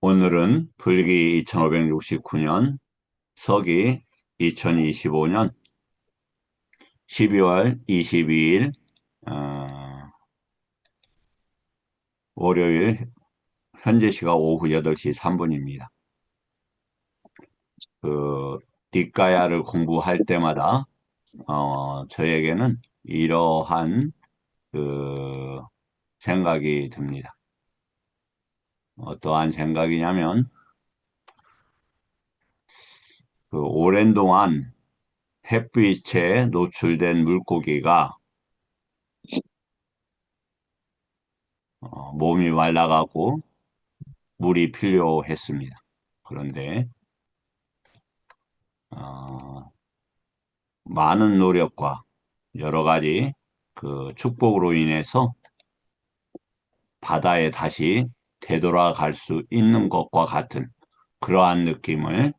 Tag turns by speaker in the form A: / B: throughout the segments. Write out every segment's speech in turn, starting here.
A: 오늘은 불기 2569년, 서기 2025년 12월 22일, 월요일, 현재 시각 오후 8시 3분입니다. 닉가야를 공부할 때마다, 저에게는 이러한, 그, 생각이 듭니다. 어떠한 생각이냐면, 오랜 동안 햇빛에 노출된 물고기가 몸이 말라가고 물이 필요했습니다. 그런데 어, 많은 노력과 여러 가지 축복으로 인해서 바다에 다시 되돌아갈 수 있는 것과 같은 그러한 느낌을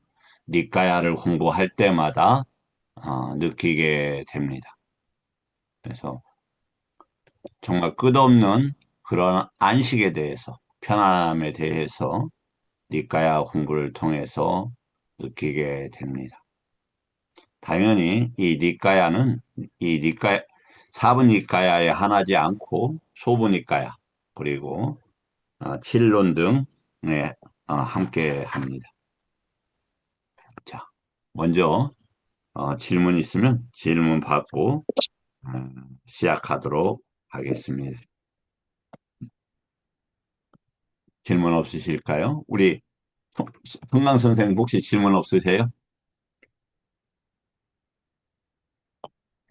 A: 니까야를 공부할 때마다 느끼게 됩니다. 그래서 정말 끝없는 그런 안식에 대해서, 편안함에 대해서 니까야 공부를 통해서 느끼게 됩니다. 당연히 이 니까야, 사부니까야에 하나지 않고 소부니까야, 그리고 칠론 등에 함께 합니다. 자, 먼저 질문 있으면 질문 받고 시작하도록 하겠습니다. 질문 없으실까요? 우리 흥강 선생님 혹시 질문 없으세요?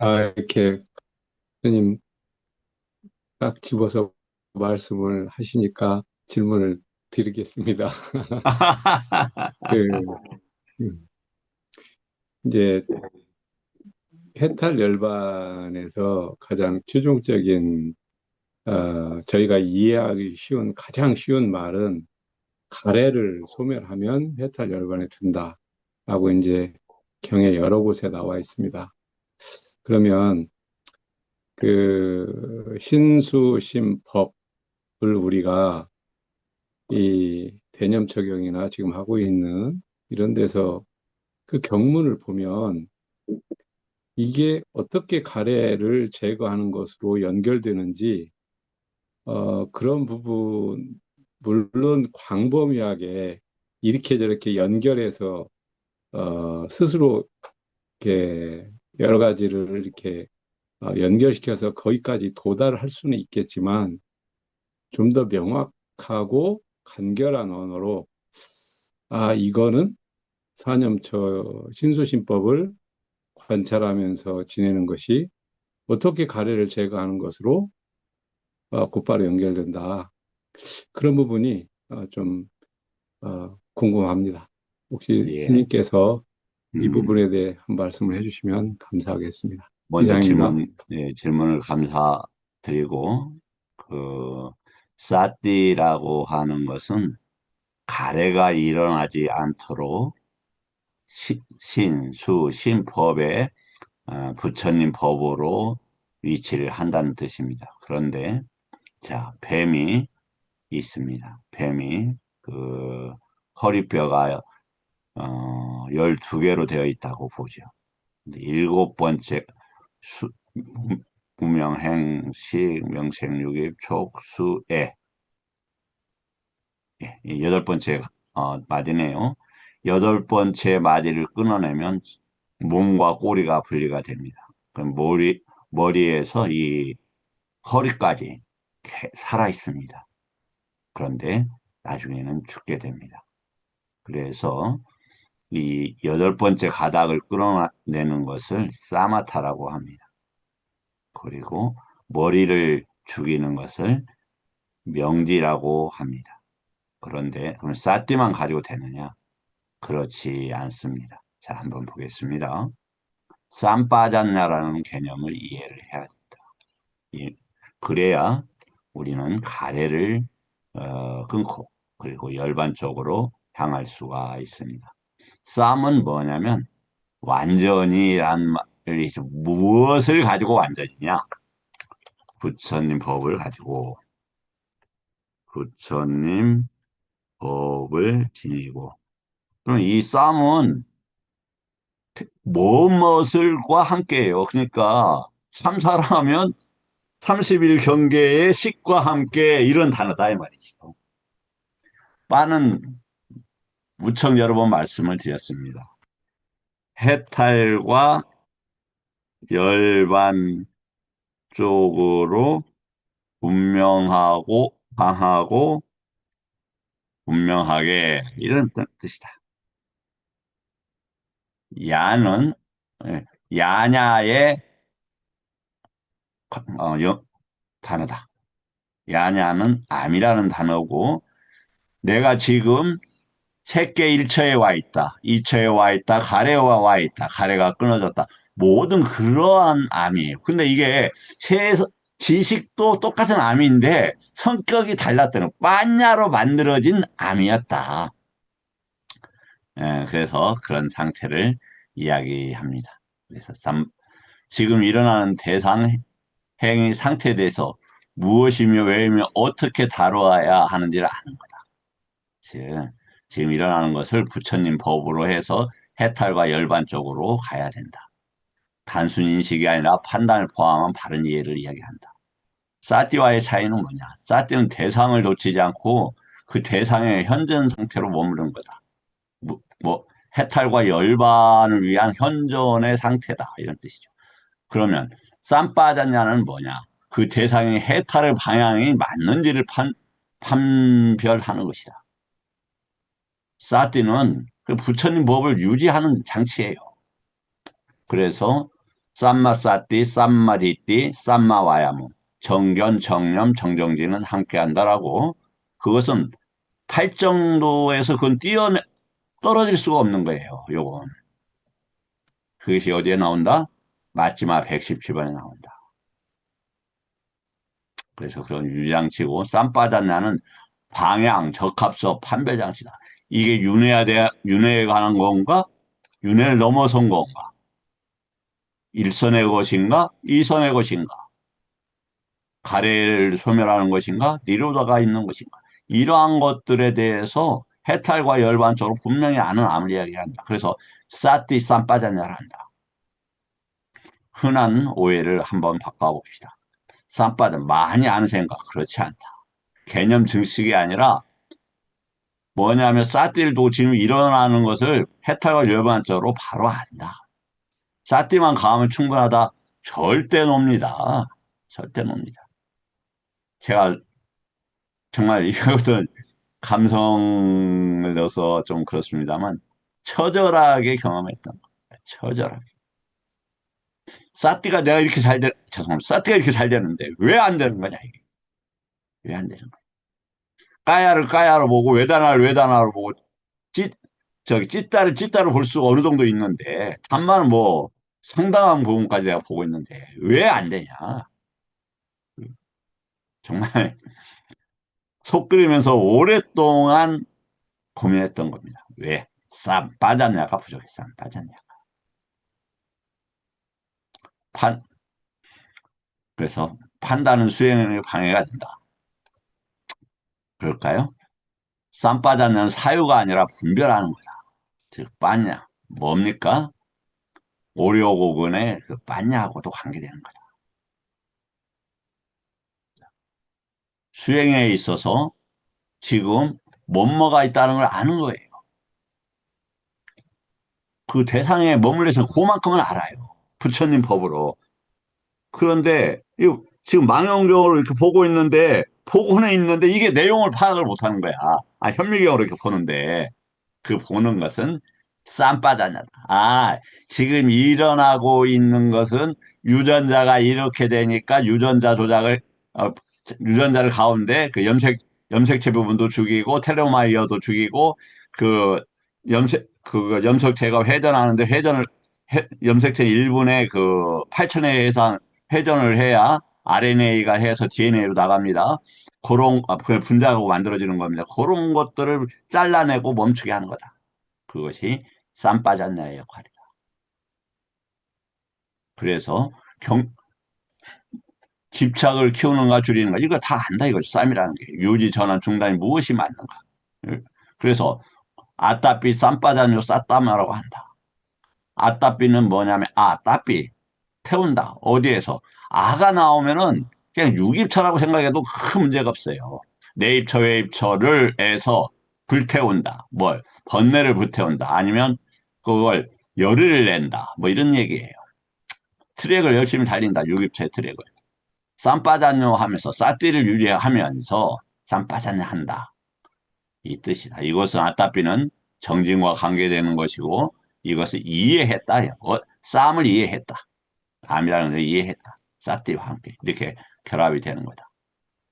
B: 이렇게 스님 딱 집어서 말씀을 하시니까 질문을 드리겠습니다. 그, 음, 이제 해탈 열반에서 가장 최종적인, 저희가 이해하기 쉬운, 가장 쉬운 말은 가래를 소멸하면 해탈 열반에 든다라고 이제 경에 여러 곳에 나와 있습니다. 그러면 신수심법을 우리가 이 대념 적용이나 지금 하고 있는 이런 데서 그 경문을 보면 이게 어떻게 가래를 제거하는 것으로 연결되는지, 그런 부분, 물론 광범위하게 이렇게 저렇게 연결해서, 스스로 이렇게 여러 가지를 이렇게 연결시켜서 거기까지 도달할 수는 있겠지만 좀 더 명확하고 간결한 언어로 이거는 사념처 신수신법을 관찰하면서 지내는 것이 어떻게 가래를 제거하는 것으로 곧바로 연결된다. 그런 부분이 좀 궁금합니다. 혹시
A: 예.
B: 스님께서 이
A: 음,
B: 부분에 대해 한 말씀을 해주시면 감사하겠습니다.
A: 먼저
B: 이상입니다.
A: 질문을 감사드리고, 사띠라고 하는 것은 가래가 일어나지 않도록 신법에 부처님 법으로 위치를 한다는 뜻입니다. 그런데, 자, 뱀이 있습니다. 뱀이, 허리뼈가, 12개로 되어 있다고 보죠. 근데 일곱 번째, 무명행식, 명생육입, 촉수애. 예, 이 여덟 번째 마디네요. 여덟 번째 마디를 끊어내면 몸과 꼬리가 분리가 됩니다. 그럼 머리에서 이 허리까지 살아 있습니다. 그런데 나중에는 죽게 됩니다. 그래서 이 여덟 번째 가닥을 끌어내는 것을 사마타라고 합니다. 그리고 머리를 죽이는 것을 명지라고 합니다. 그런데 그럼 싸띠만 가지고 되느냐? 그렇지 않습니다. 자, 한번 보겠습니다. 쌈 빠졌냐라는 개념을 이해를 해야 된다. 그래야 우리는 가래를 끊고 그리고 열반 쪽으로 향할 수가 있습니다. 쌈은 뭐냐면 완전히란 말이 무엇을 가지고 완전이냐? 부처님 법을 가지고 부처님 법을 지니고. 그럼 이 쌈은 무엇을과 함께해요. 그러니까 삼사하면 30일 경계의 식과 함께 이런 단어다 이 말이죠. 빠는 무척 여러 번 말씀을 드렸습니다. 해탈과 열반 쪽으로 분명하고 강하고 분명하게 이런 뜻이다. 야는 예, 야냐의 단어다. 야냐는 암이라는 단어고 내가 지금 색계 1처에 와 있다. 2처에 와 있다. 가래와 와 있다. 가래가 끊어졌다. 모든 그러한 암이에요. 근데 이게 세, 지식도 똑같은 암인데 성격이 달랐다는 빠냐로 만들어진 암이었다. 그래서 그런 상태를 이야기합니다. 그래서 지금 일어나는 대상 행위 상태에 대해서 무엇이며 왜이며 어떻게 다뤄야 하는지를 아는 거다. 즉, 지금 일어나는 것을 부처님 법으로 해서 해탈과 열반 쪽으로 가야 된다. 단순 인식이 아니라 판단을 포함한 바른 이해를 이야기한다. 사티와의 차이는 뭐냐? 사티는 대상을 놓치지 않고 그 대상의 현존 상태로 머무르는 거다. 뭐 해탈과 열반을 위한 현존의 상태다. 이런 뜻이죠. 그러면 쌈빠졌냐는 뭐냐? 그 대상의 해탈의 방향이 맞는지를 판별하는 것이다. 사티는 그 부처님 법을 유지하는 장치예요. 그래서 쌈마사띠, 쌈마디띠, 쌈마와야무 정견, 정념, 정정지는 함께한다라고 그것은 팔정도에서 그건 떨어질 수가 없는 거예요. 요건. 그것이 어디에 나온다? 마지막 117번에 나온다. 그래서 그런 유장치고 쌈바다나는 방향, 적합서, 판별장치다. 이게 윤회에 관한 건가? 윤회를 넘어선 건가? 일선의 것인가? 이선의 것인가? 가래를 소멸하는 것인가? 니로다가 있는 것인가? 이러한 것들에 대해서 해탈과 열반적으로 분명히 아는 암을 이야기한다. 그래서 사띠 쌈빠자냐를 한다. 흔한 오해를 한번 바꿔봅시다. 쌈빠자 많이 아는 생각 그렇지 않다. 개념 증식이 아니라 뭐냐면 사띠를 두고 지금 일어나는 것을 해탈과 열반적으로 바로 안다. 사띠만 가면 충분하다. 절대 놉니다. 절대 놉니다. 제가 정말 이것은 감성을 넣어서 좀 그렇습니다만 처절하게 경험했던 거예요. 처절하게. 사띠가 내가 이렇게 죄송합니다. 사띠가 이렇게 잘 되는데 왜 안 되는 거냐 이게. 왜 안 되는 거야. 까야를 까야로 보고 외다나를 외다나로 보고 찌, 찌따를 볼 수가 어느 정도 있는데 단만은 뭐 상당한 부분까지 내가 보고 있는데 왜 안 되냐. 정말 속 끓이면서 오랫동안 고민했던 겁니다. 왜? 쌈 빠졌냐가 부족해. 쌈 빠졌냐. 판, 그래서 판단은 수행에 방해가 된다. 그럴까요? 쌈 빠졌냐는 사유가 아니라 분별하는 거다. 즉, 빠냐. 뭡니까? 오려고근의 그 빠냐하고도 관계되는 거다. 수행에 있어서 지금 뭐뭐가 있다는 걸 아는 거예요. 그 대상에 머물러서 그만큼은 알아요. 부처님 법으로. 그런데 지금 망원경으로 이렇게 보고 있는데 보고는 있는데 이게 내용을 파악을 못하는 거야. 현미경으로 이렇게 보는데 그 보는 것은 쌈바다냐다. 지금 일어나고 있는 것은 유전자가 이렇게 되니까 유전자를 가운데 그 염색체 부분도 죽이고 텔로마이어도 죽이고 그 염색체가 회전하는데 염색체 1분의 그 8천회 이상 회전을 해야 RNA가 해서 DNA로 나갑니다. 그걸 분자하고 만들어지는 겁니다. 그런 것들을 잘라내고 멈추게 하는 거다. 그것이 쌈빠잔나의 역할이다. 그래서 집착을 키우는가 줄이는가 이거 다 안다 이거죠. 쌈이라는 게 유지 전환 중단이 무엇이 맞는가. 그래서 아따삐 쌈바다뇨 싸따마라고 한다. 아따삐는 뭐냐면 따삐 태운다. 어디에서 아가 나오면은 그냥 유입처라고 생각해도 큰 문제가 없어요. 내입처 외입처를 해서 불태운다. 뭘 번뇌를 불태운다. 아니면 그걸 열을 낸다. 뭐 이런 얘기예요. 트랙을 열심히 달린다. 유입처의 트랙을. 쌈바자뇨 하면서 싸띠를 유지하면서 쌈바자뇨 한다. 이 뜻이다. 이것은 아따삐는 정진과 관계되는 것이고 이것을 이해했다. 쌈을 이해했다. 암이라는 걸 이해했다. 싸띠와 함께 이렇게 결합이 되는 거다.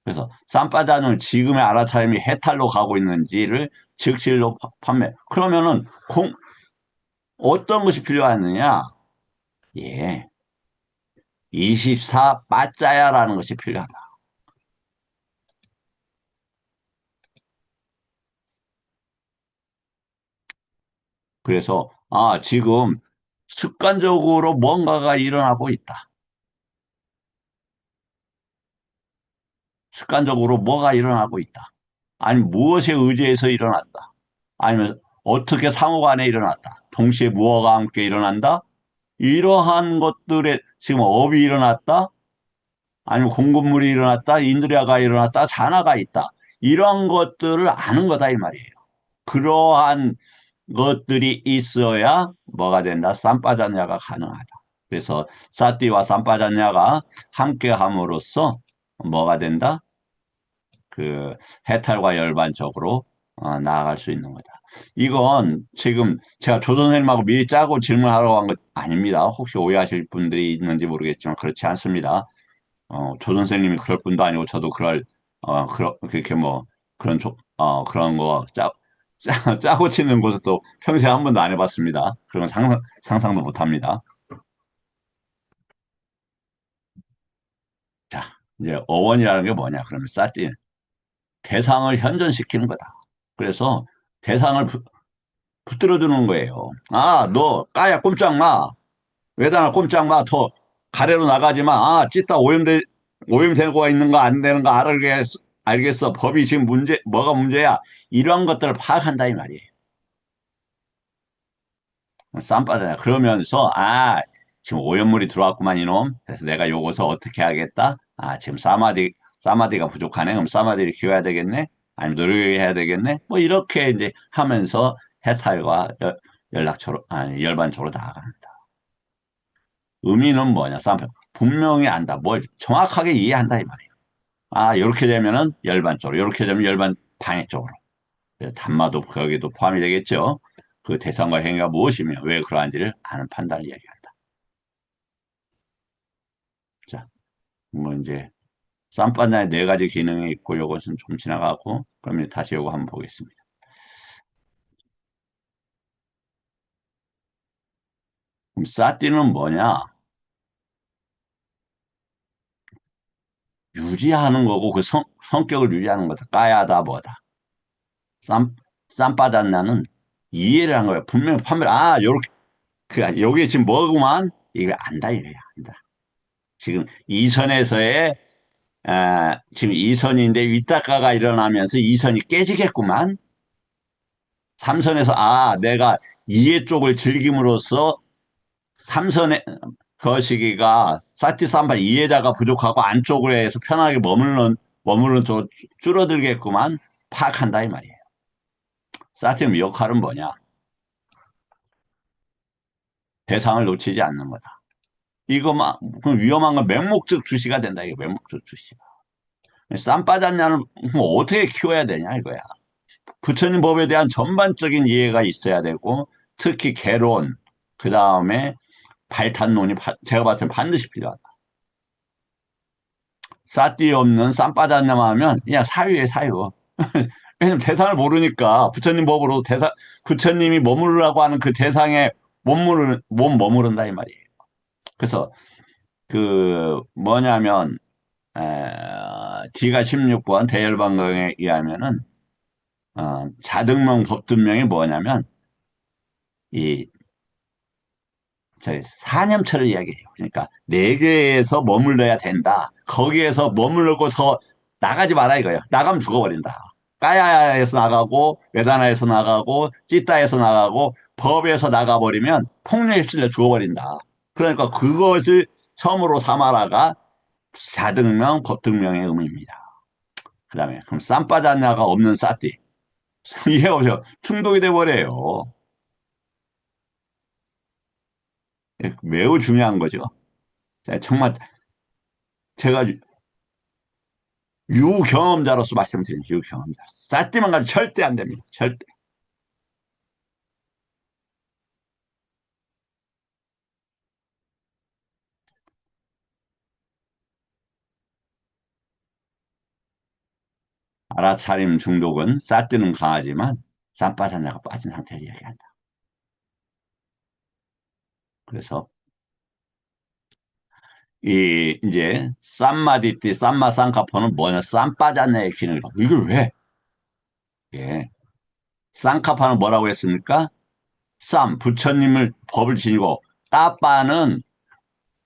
A: 그래서 쌈바자뇨는 지금의 알아차림이 해탈로 가고 있는지를 즉실로 판매. 그러면은 어떤 것이 필요하느냐? 예, 24 빠짜야라는 것이 필요하다. 그래서 지금 습관적으로 뭔가가 일어나고 있다. 습관적으로 뭐가 일어나고 있다. 아니 무엇에 의지해서 일어났다. 아니면 어떻게 상호간에 일어났다. 동시에 무엇과 함께 일어난다. 이러한 것들에 지금 업이 일어났다. 아니면 공급물이 일어났다. 인드리아가 일어났다. 잔화가 있다. 이런 것들을 아는 거다 이 말이에요. 그러한 것들이 있어야 뭐가 된다? 쌈바자냐가 가능하다. 그래서 사띠와 쌈바자냐가 함께 함으로써 뭐가 된다? 그 해탈과 열반적으로 나아갈 수 있는 거다. 이건 지금 제가 조 선생님하고 미리 짜고 질문하러 간 것 아닙니다. 혹시 오해하실 분들이 있는지 모르겠지만 그렇지 않습니다. 조 선생님이 그럴 분도 아니고 저도 그렇게 뭐 그런 거 짜고 치는 것도 평소에 한 번도 안 해봤습니다. 그런 건 상상도 못 합니다. 자, 이제 어원이라는 게 뭐냐? 그러면 싸띠 대상을 현존시키는 거다. 그래서 대상을 붙들어 두는 거예요. 너 까야 꼼짝 마. 외단아 꼼짝 마. 더 가래로 나가지 마. 찌따 오염되고 있는 거 안 되는 거 알겠어. 법이 지금 뭐가 문제야? 이런 것들을 파악한다 이 말이에요. 쌈바다야. 그러면서 지금 오염물이 들어왔구만 이놈. 그래서 내가 요것을 어떻게 하겠다? 지금 사마디가 부족하네. 그럼 사마디를 키워야 되겠네. 아니면 노력해야 되겠네. 뭐 이렇게 이제 하면서 해탈과 연락처로 아니 열반처로 나아간다. 의미는 뭐냐? 분명히 안다. 뭘 정확하게 이해한다 이 말이에요. 이렇게 되면은 열반 쪽으로, 이렇게 되면 열반 방해 쪽으로. 그래서 단마도 거기도 포함이 되겠죠. 그 대상과 행위가 무엇이며 왜 그러한지를 아는 판단을 이야기한다. 자, 뭐 이제 쌈바나의 네 가지 기능이 있고 요것은 좀 지나가고 그러면 다시 요거 한번 보겠습니다. 그럼 사띠는 뭐냐? 유지하는 거고 그 성격을 유지하는 거다. 까야다 뭐다. 쌈 쌈바단나는 이해를 한 거야. 분명히 판별 요렇게 요게 지금 뭐구만 이거 안다 이거야 안다. 지금 이선에서의 지금 이선인데 윗다가가 일어나면서 이선이 깨지겠구만. 삼선에서 내가 이해 쪽을 즐김으로써 삼선의 거시기가 사티삼바 이해자가 부족하고 안쪽으로 해서 편하게 머무르는 쪽 줄어들겠구만 파악한다 이 말이에요. 사티의 역할은 뭐냐? 대상을 놓치지 않는 거다. 이거만 위험한 건 맹목적 주시가 된다 이게 맹목적 주시가. 쌈 빠졌냐는 뭐 어떻게 키워야 되냐 이거야. 부처님 법에 대한 전반적인 이해가 있어야 되고 특히 개론 그 다음에 발탄론이 제가 봤을 때 반드시 필요하다. 싸띠 없는 쌈바다냐만 하면 그냥 사유에 사유. 왜냐면 대상을 모르니까 부처님 법으로 부처님이 머무르라고 하는 그 대상에 못 머무른다 이 말이에요. 그래서 그 뭐냐면 D가 16번 대열반경에 의하면은 자등명 법등명이 뭐냐면 이 저희 사념처를 이야기해요. 그러니까 네 개에서 머물러야 된다. 거기에서 머물고 더 나가지 마라 이거예요. 나가면 죽어버린다. 까야에서 나가고 외다나에서 나가고 찌따에서 나가고 법에서 나가버리면 폭력에 휩쓸려 죽어버린다. 그러니까 그것을 처음으로 삼아라가 자등명, 법등명의 의무입니다. 그 다음에 그럼 쌈바다냐가 없는 싸띠. 이게 오죠. 충독이 돼버려요. 매우 중요한 거죠. 정말 제가 유경험자로서 말씀드립니다. 유경험자로서. 싸띠만 가면 절대 안 됩니다. 절대. 알아차림 중독은 싸띠는 강하지만 쌈바다냐가 빠진 상태를 얘기한다. 그래서 이제 쌈마디띠, 쌈마 쌍카포는 뭐냐? 쌈바다냐의 기능을. 이걸 왜? 예. 쌍카파는 뭐라고 했습니까? 쌈, 부처님을 법을 지니고 따빠는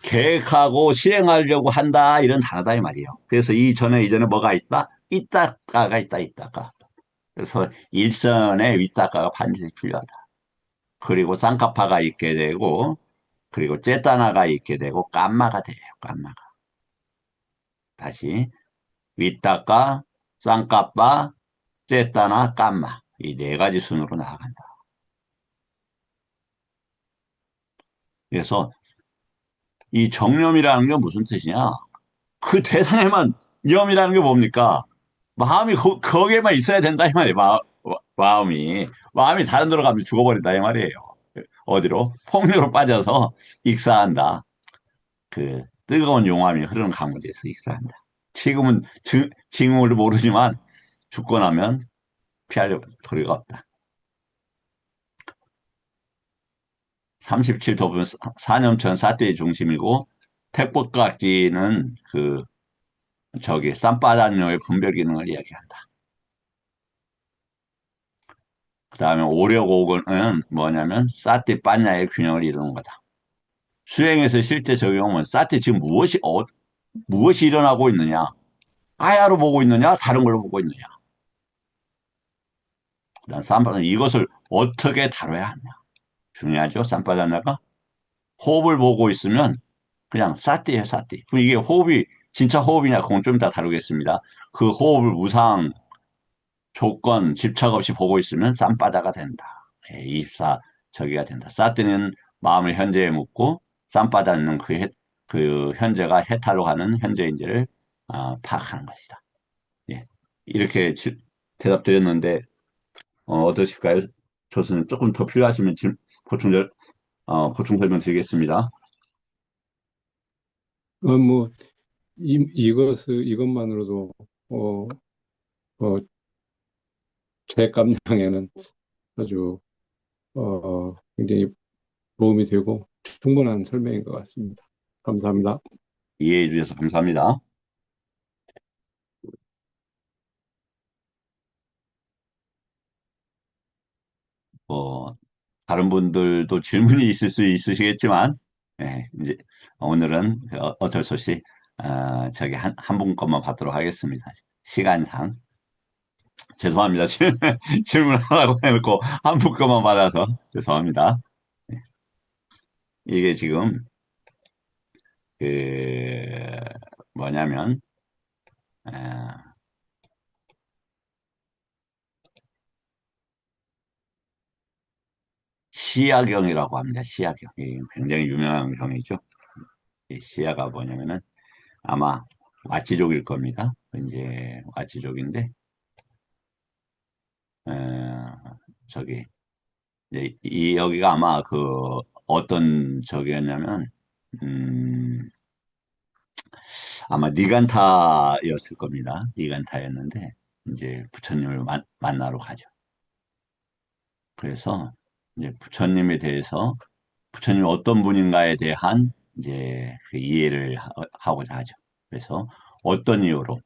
A: 계획하고 실행하려고 한다 이런 단어다 이 말이에요. 그래서 이전에 뭐가 있다? 이따가가 있다 이따가. 그래서 일선에 윗따가가 반드시 필요하다. 그리고 쌍카파가 있게 되고 그리고 째따나가 있게 되고 깜마가 돼요. 깜마가. 다시 윗따가, 쌍카파, 째따나, 깜마 이 네 가지 순으로 나아간다. 그래서 이 정념이라는 게 무슨 뜻이냐? 그 대상에만 염이라는 게 뭡니까? 마음이 거기에만 있어야 된다 이 말이에요. 마음이 다른 데로 가면 죽어버린다 이 말이에요. 어디로? 폭류로 빠져서 익사한다. 그 뜨거운 용암이 흐르는 강물에서 익사한다. 지금은 징후를 모르지만 죽고 나면 피할 도리가 없다. 37도분 4년천 사태의 중심이고 택법각지는 쌈바단뇨의 분별 기능을 이야기한다. 그 다음에 오력오근은 뭐냐면 사티 빠냐의 균형을 이루는 거다. 수행에서 실제 적용은 사티 지금 무엇이 일어나고 있느냐? 아야로 보고 있느냐? 다른 걸로 보고 있느냐? 그다음 쌈바는 이것을 어떻게 다뤄야 하냐? 중요하죠. 쌈바다나가 호흡을 보고 있으면 그냥 사티예요, 사티. 그럼 이게 호흡이 진짜 호흡이냐? 그건 좀 이따 다루겠습니다. 그 호흡을 무상 조건, 집착 없이 보고 있으면 쌈바다가 된다. 24 저기가 된다. 사티는 마음을 현재에 묻고 쌈바다는 그 현재가 해탈로 가는 현재인지를 파악하는 것이다. 예. 이렇게 대답드렸는데 어떠실까요? 교수님 조금 더 필요하시면 지금 보충 설명 드리겠습니다.
B: 뭐, 이것만으로도, 어, 어, 제 감량에는 아주, 굉장히 도움이 되고 충분한 설명인 것 같습니다. 감사합니다.
A: 이해해 주셔서 감사합니다. 어, 다른 분들도 질문이 있을 수 있으시겠지만, 이제 오늘은 어쩔 수 없이 저기 한 분 것만 받도록 하겠습니다. 시간상 죄송합니다. 질문하라고 해놓고 한 분 것만 받아서 죄송합니다. 이게 지금 그 뭐냐면 아, 시야경이라고 합니다. 시야경. 이 굉장히 유명한 경이죠. 이 시야가 뭐냐면은 아마 와치족일 겁니다. 이제 와치족인데 저기 이제 여기가 아마 어떤 저기였냐면 음, 아마 니간타였을 겁니다. 니간타였는데 이제 부처님을 만나러 가죠. 그래서 이제 부처님에 대해서 부처님이 어떤 분인가에 대한 이제 그 이해를 하고자 하죠. 그래서 어떤 이유로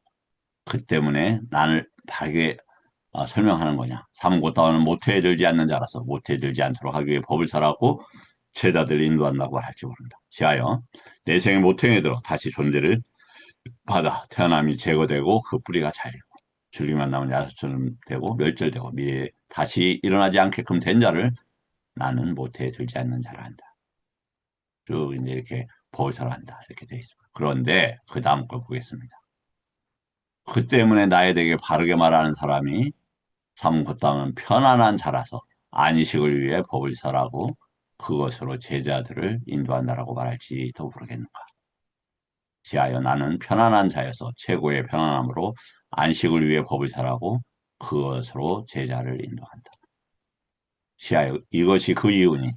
A: 그 때문에 나를 바르게 설명하는 거냐. 삼고다원은 모태에 들지 않는 자라서 모태에 들지 않도록 하기 위해 법을 설하고 제자들을 인도한다고 할지 모른다. 시하여 내생의 모태에 들어 다시 존재를 받아 태어남이 제거되고 그 뿌리가 잘리고 줄기만 나면 야수처럼 되고 멸절되고 미래에 다시 일어나지 않게끔 된 자를 나는 모태에 들지 않는 자라 한다. 쭉 이제 이렇게 보설한다. 이렇게 되어 있습니다. 그런데 그 다음 걸 보겠습니다. 그 때문에 나에 대해 바르게 말하는 사람이 삼 곧다는 편안한 자라서 안식을 위해 법을 설하고 그것으로 제자들을 인도한다라고 말할지도 모르겠는가. 시하여 나는 편안한 자여서 최고의 편안함으로 안식을 위해 법을 설하고 그것으로 제자를 인도한다. 시하여 이것이 그 이유니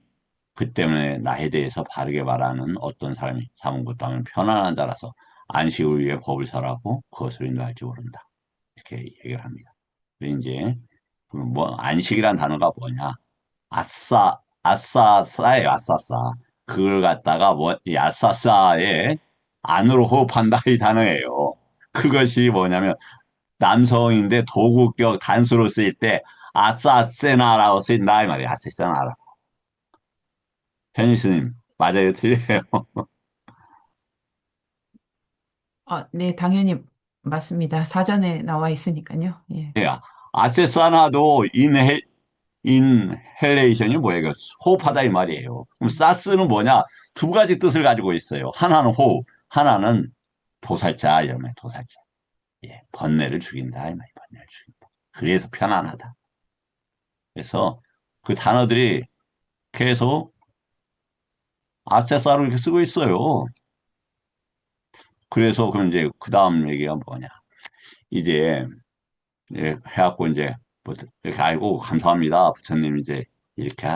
A: 그 때문에 나에 대해서 바르게 말하는 어떤 사람이 삼은 것도 편안한 자라서 안식을 위해 법을 설하고 그것을 인도할지 모른다. 이렇게 얘기를 합니다. 이제 뭐 안식이란 단어가 뭐냐? 아싸싸예요. 아싸싸. 그걸 갖다가 뭐 이 아싸싸의 안으로 호흡한다 이 단어예요. 그것이 뭐냐면 남성인데 도구격 단수로 쓰일 때 아싸세나라고 쓰인다 이 말이에요. 아싸세나라. 현희 스님 맞아요, 틀려요?
C: 네, 당연히 맞습니다. 사전에 나와 있으니까요. 예.
A: 예. 아세사나도 인헬레이션이 뭐예요? 이거 호흡하다 이 말이에요. 그럼 사스는 뭐냐? 두 가지 뜻을 가지고 있어요. 하나는 호흡, 하나는 도살자 이러면 도살자. 예, 번뇌를 죽인다 이 말이에요. 번뇌를 죽인다. 그래서 편안하다. 그래서 그 단어들이 계속 아세사로 이렇게 쓰고 있어요. 그래서 그럼 이제 그 다음 얘기가 뭐냐? 이제 해갖고 이제 뭐 이렇게 알고 감사합니다. 부처님 이제 이렇게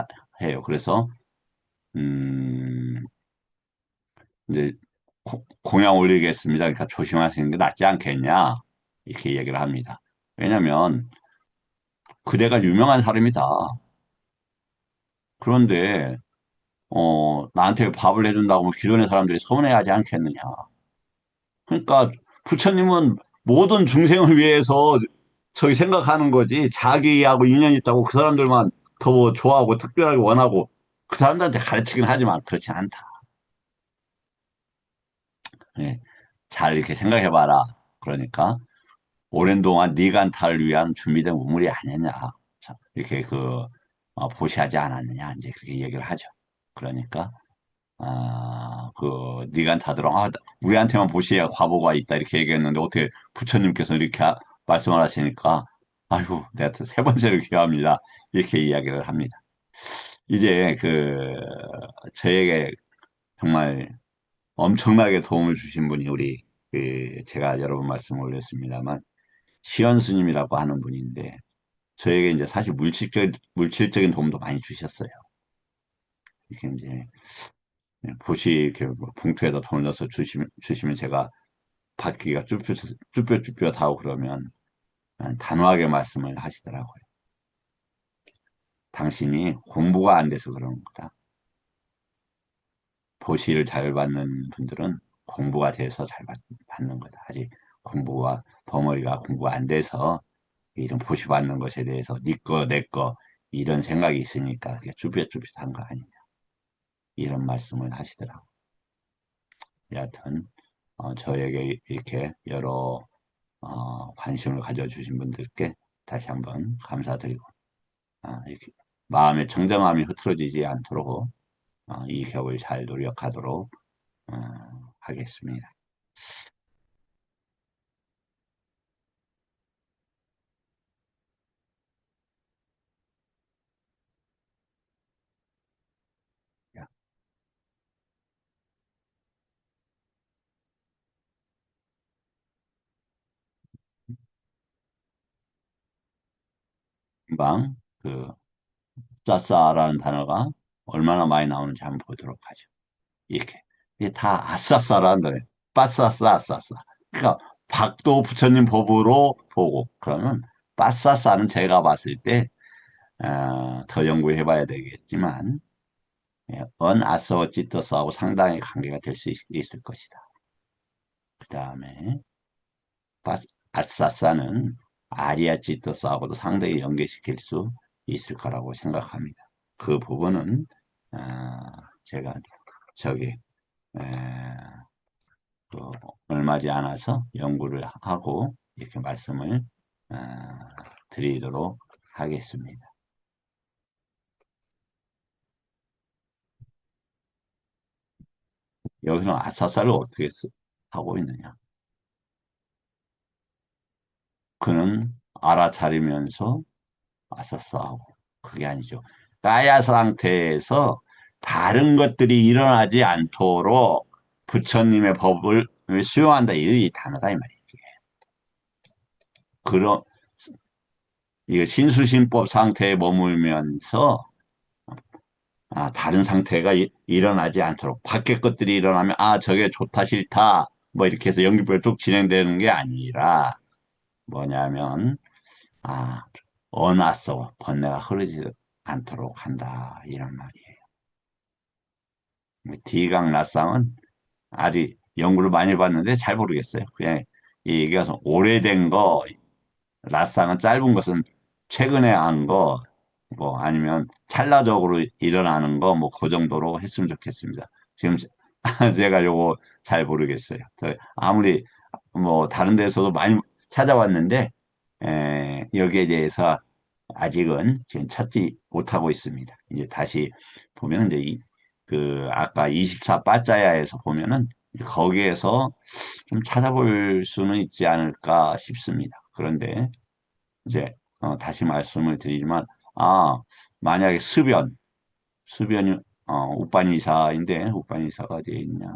A: 해요. 그래서 음 이제 공양 올리겠습니다. 그러니까 조심하시는 게 낫지 않겠냐 이렇게 얘기를 합니다. 왜냐면 그대가 유명한 사람이다. 그런데 나한테 밥을 해준다고 뭐 기존의 사람들이 서운해하지 않겠느냐. 그러니까 부처님은 모든 중생을 위해서 저기 생각하는 거지 자기하고 인연이 있다고 그 사람들만 더 좋아하고 특별하게 원하고 그 사람들한테 가르치긴 하지만 그렇진 않다. 예, 잘 이렇게 생각해봐라. 그러니까 오랜 동안 니간타를 위한 준비된 우물이 아니냐. 자, 이렇게 보시하지 않았느냐. 이제 그렇게 얘기를 하죠. 그러니까 니간타들은 우리한테만 보시야 과보가 있다 이렇게 얘기했는데 어떻게 부처님께서 이렇게 말씀을 하시니까 아이고 내가 또 세 번째로 귀합니다. 이렇게 이야기를 합니다. 이제 저에게 정말 엄청나게 도움을 주신 분이 우리 제가 여러 번 말씀을 올렸습니다만 시연 스님이라고 하는 분인데 저에게 이제 사실 물질적인 도움도 많이 주셨어요. 이렇게 이제 보시 이렇게 뭐 봉투에다 돈을 넣어서 주시면 제가 받기가 쭈뼛쭈뼛하고 그러면 단호하게 말씀을 하시더라고요. 당신이 공부가 안 돼서 그런 거다. 보시를 잘 받는 분들은 공부가 돼서 잘 받는 거다. 아직 버머리가 공부가 안 돼서 이런 보시 받는 것에 대해서 네 거, 내 거, 이런 생각이 있으니까 그게 쭈뼛쭈뼛한 거 아니냐. 이런 말씀을 하시더라고요. 여하튼, 저에게 이렇게 여러, 관심을 가져주신 분들께 다시 한번 감사드리고, 이렇게 마음의 정정함이 흐트러지지 않도록, 이 격을 잘 노력하도록, 어, 하겠습니다. 금방, 싸싸라는 단어가 얼마나 많이 나오는지 한번 보도록 하죠. 이렇게. 이게 다 아싸싸라는 거예요. 빠싸싸, 아싸싸. 그러니까 박도 부처님 법으로 보고, 그러면 빠싸싸는 제가 봤을 때, 더 연구해 봐야 되겠지만, 언아싸워 찌떠싸하고 상당히 관계가 될 수 있을 것이다. 그 다음에, 아싸싸는 아리아 찌떠싸하고도 상당히 연계시킬 수 있을 거라고 생각합니다. 그 부분은, 제가 저기, 에, 그 얼마지 않아서 연구를 하고 이렇게 말씀을 어, 드리도록 하겠습니다. 여기서 아싸싸를 어떻게 하고 있느냐? 그는 알아차리면서 아싸싸하고 그게 아니죠. 까야 상태에서 다른 것들이 일어나지 않도록 부처님의 법을 수용한다 이 단어다 이 말이에요. 그런 이거 신수신법 상태에 머물면서 다른 상태가 일어나지 않도록 밖에 것들이 일어나면 저게 좋다 싫다 뭐 이렇게 해서 연기별로 쭉 진행되는 게 아니라 뭐냐면 아 언았어 번뇌가 흐르지 않도록 한다 이런 말이에요. 디강라쌍은 아직 연구를 많이 봤는데 잘 모르겠어요. 그냥 이 얘기가 좀 오래된 거 라쌍은 짧은 것은 최근에 한 거, 뭐 아니면 찰나적으로 일어나는 거, 뭐 그 정도로 했으면 좋겠습니다. 지금 제가 요거 잘 모르겠어요. 아무리 뭐 다른 데서도 많이 찾아왔는데 여기에 대해서 아직은 지금 찾지 못하고 있습니다. 이제 다시 보면 이제 그 아까 24빠짜야에서 보면은 거기에서 좀 찾아볼 수는 있지 않을까 싶습니다. 그런데 이제 다시 말씀을 드리지만 아 만약에 수변이 우빠니사인데 우빠니사가 어디에 있냐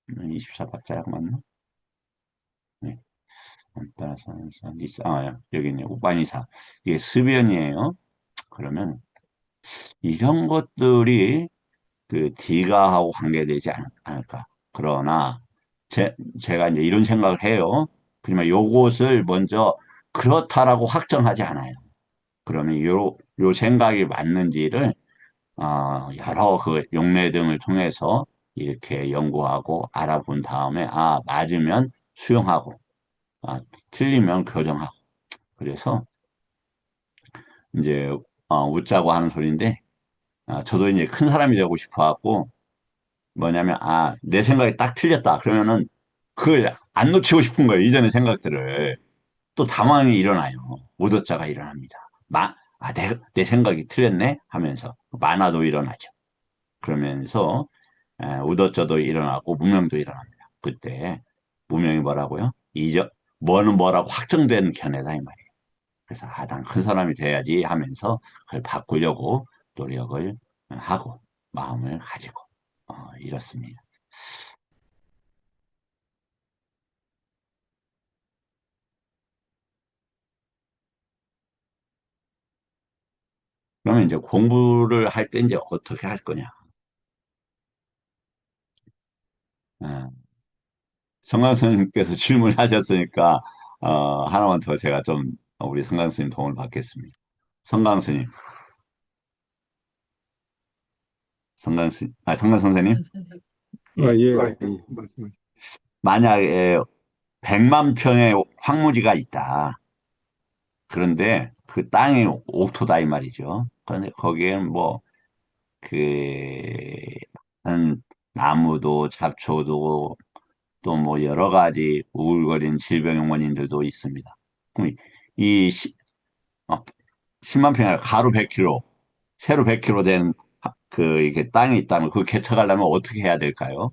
A: 24바자가 맞나? 네. 따라서 여기 있네 우빠니사 이게 수변이에요. 그러면 이런 것들이 그 D가하고 관계되지 않을까. 그러나 제가 이제 이런 생각을 해요. 그러면 요것을 먼저 그렇다라고 확정하지 않아요. 그러면 요 생각이 맞는지를 여러 그 용례 등을 통해서 이렇게 연구하고 알아본 다음에 맞으면 수용하고 틀리면 교정하고 그래서 이제 웃자고 하는 소리인데 저도 이제 큰 사람이 되고 싶어 갖고 뭐냐면 내 생각이 딱 틀렸다 그러면은 그걸 안 놓치고 싶은 거예요. 이전의 생각들을 또 당황이 일어나요. 오도자가 일어납니다. 내 생각이 틀렸네 하면서 만화도 일어나죠. 그러면서 우도자도 일어나고 무명도 일어납니다. 그때 무명이 뭐라고요? 뭐는 뭐라고 확정된 견해다 이 말이에요. 그래서 난 큰 사람이 돼야지 하면서 그걸 바꾸려고 노력을 하고 마음을 가지고 이렇습니다. 그러면 이제 공부를 할 때 이제 어떻게 할 거냐? 어, 성강 스님께서 질문하셨으니까 하나만 더 제가 좀 우리 성강 스님 도움을 받겠습니다. 성강 스님, 성강 선생님, 예.
B: 예, 예, 말씀하십시오.
A: 만약에 100만 평의 황무지가 있다. 그런데 그 땅이 옥토다 이 말이죠. 그런데 거기에는 뭐 그, 한 나무도 잡초도 또 뭐 여러 가지 우울거리는 질병의 원인들도 있습니다. 그럼 이 10만 평이 아니라 가로 100km, 세로 100km 된 이게 땅이 있다면 그 개척하려면 어떻게 해야 될까요?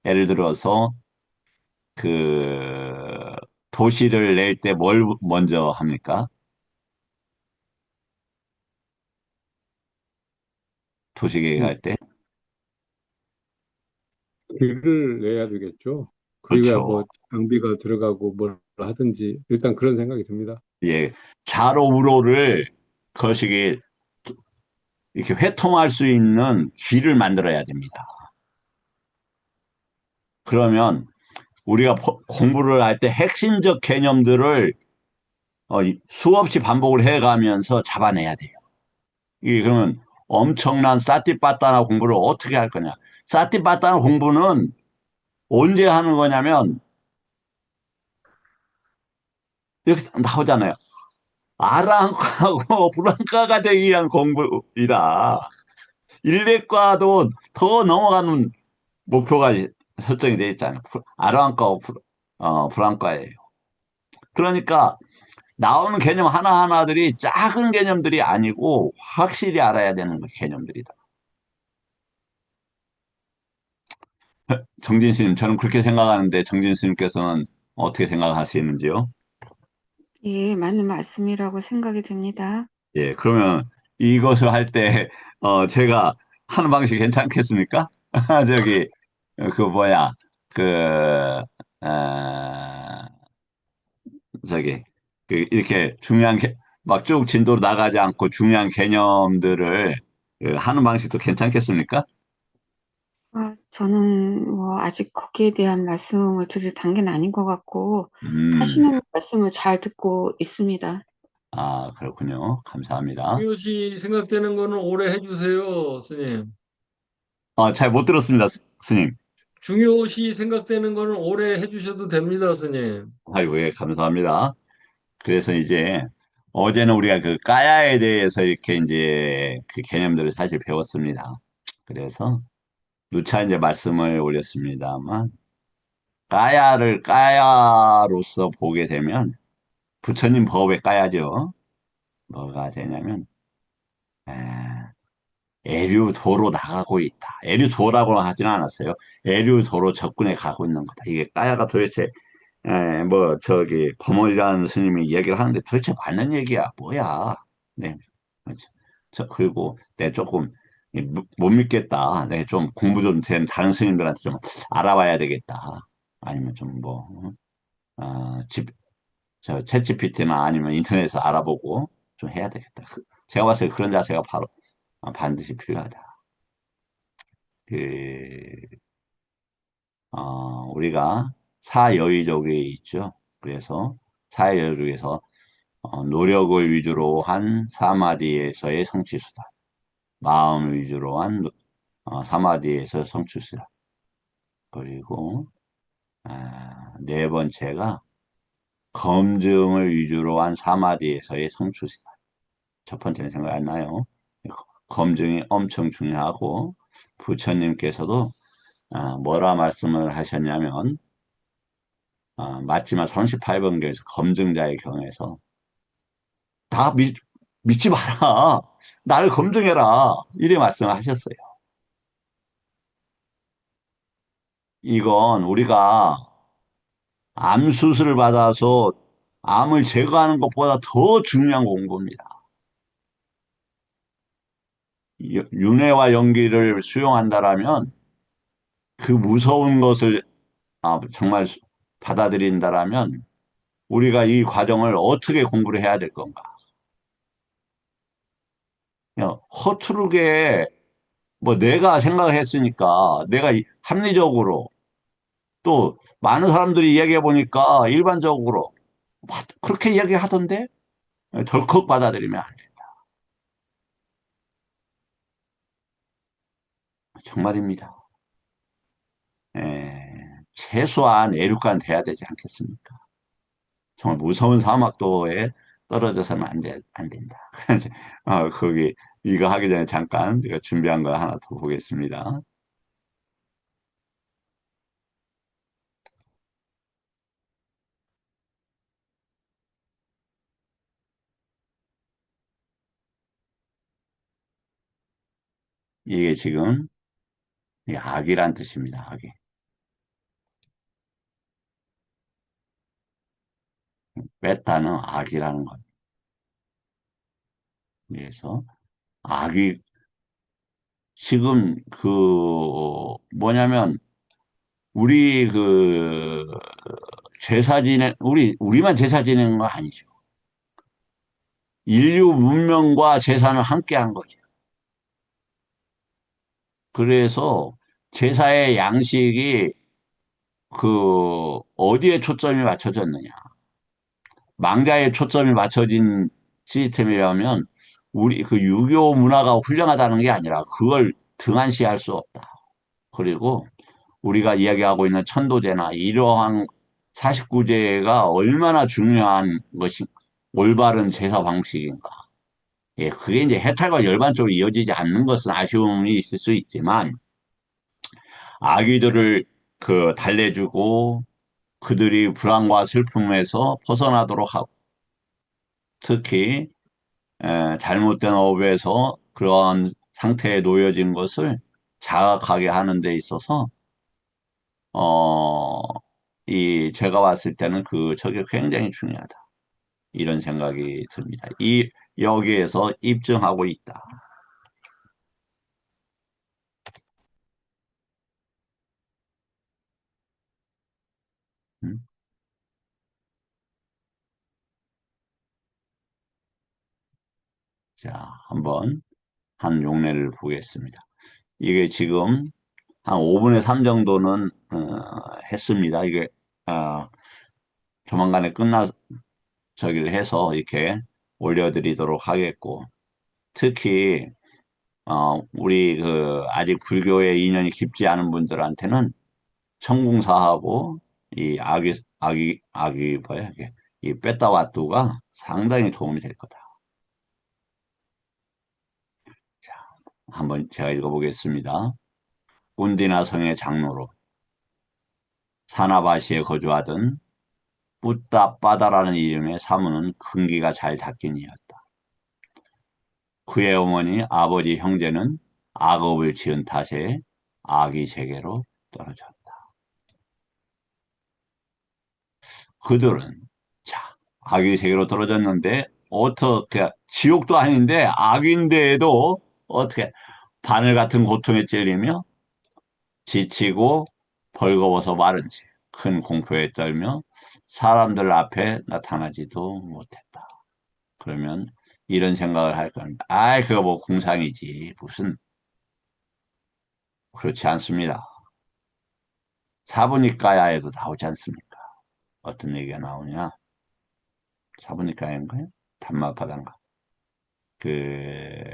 A: 예를 들어서 그 도시를 낼 때 뭘 먼저 합니까? 도시
B: 음,
A: 계획할 때?
B: 길을 내야 되겠죠. 그리고야 뭐
A: 그렇죠.
B: 장비가 들어가고 뭘 하든지 일단 그런 생각이 듭니다.
A: 예. 좌로 우로를 거시기 이렇게 회통할 수 있는 길을 만들어야 됩니다. 그러면 우리가 공부를 할 때 핵심적 개념들을 수없이 반복을 해가면서 잡아내야 돼요. 이게 그러면 엄청난 사티빠따나 공부를 어떻게 할 거냐. 사티빠따나 공부는 언제 하는 거냐면 이렇게 나오잖아요. 아랑하고 불안과가 되기 위한 공부이다. 일렉과도 더 넘어가는 목표가 설정이 되어 있잖아요. 아랑과 불안과예요. 그러니까 나오는 개념 하나하나들이 작은 개념들이 아니고 확실히 알아야 되는 개념들이다. 정진 스님, 저는 그렇게 생각하는데 정진 스님께서는 어떻게 생각하시는지요?
D: 예, 맞는 말씀이라고 생각이 듭니다.
A: 예, 그러면 이것을 할 때, 제가 하는 방식이 괜찮겠습니까? 저기, 그 뭐야, 그, 어, 저기, 이렇게 중요한, 막 쭉 진도로 나가지 않고 중요한 개념들을 하는 방식도 괜찮겠습니까?
D: 저는 뭐 아직 거기에 대한 말씀을 드릴 단계는 아닌 것 같고,
A: 음,
D: 하시는 말씀을 잘 듣고 있습니다.
A: 아, 그렇군요. 감사합니다.
B: 중요시 생각되는 거는 오래 해주세요, 스님.
A: 잘 못 들었습니다, 스님.
B: 중요시 생각되는 거는 오래 해주셔도 됩니다, 스님.
A: 아이고, 예, 감사합니다. 그래서 이제 어제는 우리가 그 까야에 대해서 이렇게 이제 그 개념들을 사실 배웠습니다. 그래서 누차 이제 말씀을 올렸습니다만, 까야를 까야로서 보게 되면 부처님 법에 까야죠. 뭐가 되냐면, 에, 애류도로 나가고 있다. 애류도라고 하지는 않았어요. 애류도로 접근해 가고 있는 거다. 이게 까야가 도대체 범월이라는 스님이 얘기를 하는데 도대체 맞는 얘기야? 뭐야? 네. 그렇죠. 그리고 내 조금 못 믿겠다. 내 좀 공부 좀 된 다른 스님들한테 좀 알아봐야 되겠다. 아니면 좀 챗GPT나 아니면 인터넷에서 알아보고 좀 해야 되겠다. 제가 봤을 때 그런 자세가 바로 반드시 필요하다. 그, 우리가 사여의족에 있죠. 그래서 사여의족에서 노력을 위주로 한 사마디에서의 성취수다. 마음을 위주로 한 사마디에서 성취수다. 그리고 네 번째가 검증을 위주로 한 사마디에서의 성취수다. 첫 번째는 생각 안 나요. 검증이 엄청 중요하고 부처님께서도 뭐라 말씀을 하셨냐면 맞지만 38번경에서 검증자의 경에서 다 믿지 마라. 나를 검증해라. 이래 말씀하셨어요. 이건 우리가 암 수술을 받아서 암을 제거하는 것보다 더 중요한 공부입니다. 윤회와 연기를 수용한다라면 그 무서운 것을 정말 받아들인다라면 우리가 이 과정을 어떻게 공부를 해야 될 건가? 그냥 허투루게 내가 생각했으니까 내가 합리적으로 또 많은 사람들이 이야기해 보니까 일반적으로 그렇게 이야기하던데 덜컥 받아들이면 안 돼. 정말입니다. 최소한 애육간 돼야 되지 않겠습니까? 정말 무서운 사막도에 떨어져서는 안 된다. 거기 이거 하기 전에 잠깐 제가 준비한 거 하나 더 보겠습니다. 이게 지금 이 악이란 뜻입니다. 악이. 뺐다는 악이라는 것. 그래서 악이 지금 뭐냐면 우리 우리만 제사 지내는 거 아니죠. 인류 문명과 제사는 함께 한 거죠. 그래서 제사의 양식이 어디에 초점이 맞춰졌느냐. 망자에 초점이 맞춰진 시스템이라면 우리 유교 문화가 훌륭하다는 게 아니라 그걸 등한시할 수 없다. 그리고 우리가 이야기하고 있는 천도제나 이러한 49제가 얼마나 중요한 올바른 제사 방식인가. 예, 그게 이제 해탈과 열반 쪽으로 이어지지 않는 것은 아쉬움이 있을 수 있지만, 아기들을 달래주고, 그들이 불안과 슬픔에서 벗어나도록 하고, 특히 잘못된 업에서 그러한 상태에 놓여진 것을 자각하게 하는 데 있어서 어, 제가 봤을 때는 저게 굉장히 중요하다. 이런 생각이 듭니다. 여기에서 입증하고 있다. 음? 자, 한번 한 용례를 보겠습니다. 이게 지금 한 5분의 3 정도는 했습니다. 이게 어, 조만간에 저기를 해서 이렇게 올려드리도록 하겠고, 특히 우리 아직 불교에 인연이 깊지 않은 분들한테는 청궁사하고 이 뭐야 이게 이 빼따와뚜가 상당히 도움이 될 거다. 자, 한번 제가 읽어보겠습니다. 꾼디나 성의 장로로 사나바시에 거주하던 뿌따빠다라는 이름의 사무는 근기가 잘 닦인 이였다. 그의 어머니, 아버지, 형제는 악업을 지은 탓에 아기 세계로 떨어졌다. 그들은 자, 아기 세계로 떨어졌는데 어떻게 지옥도 아닌데 악인데에도 어떻게 바늘 같은 고통에 찔리며 지치고 벌거워서 마른지 큰 공포에 떨며 사람들 앞에 나타나지도 못했다. 그러면 이런 생각을 할 겁니다. 아이, 그거 뭐 공상이지. 무슨, 그렇지 않습니다. 사부니까야에도 나오지 않습니까? 어떤 얘기가 나오냐? 사부니까야인가요? 담마파단가. 그,